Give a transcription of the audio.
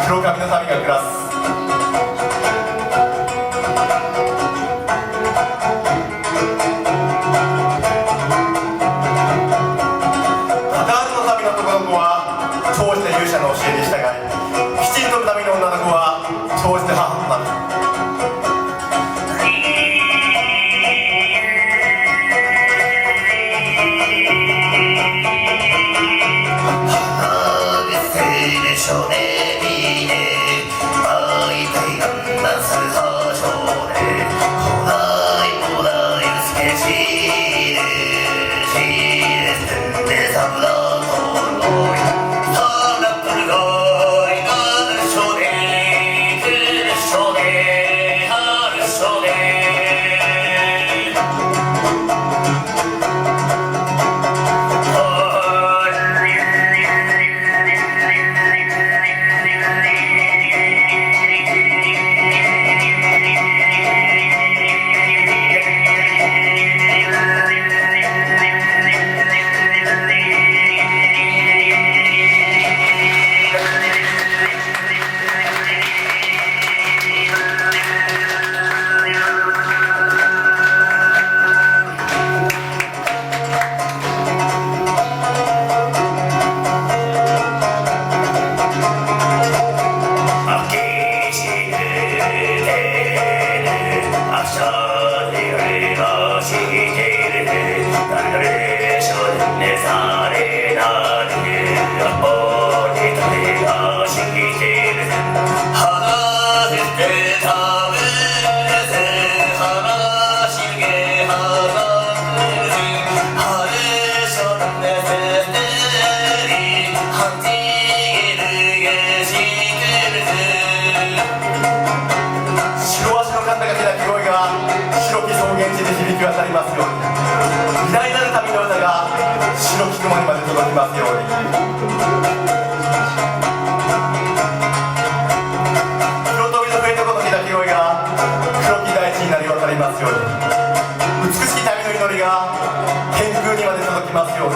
黒髪の民が暮らすカタールの民の男の子は長じて勇者の教えに従い、きちんと民の女の子は長じて母となる。響き渡りますように、偉大なる民の歌が白き雲にまで届きますように。黒飛びの笛とことき鳴き声が黒き大地になり渡りますように、美しき民の祈りが天空にまで届きますように。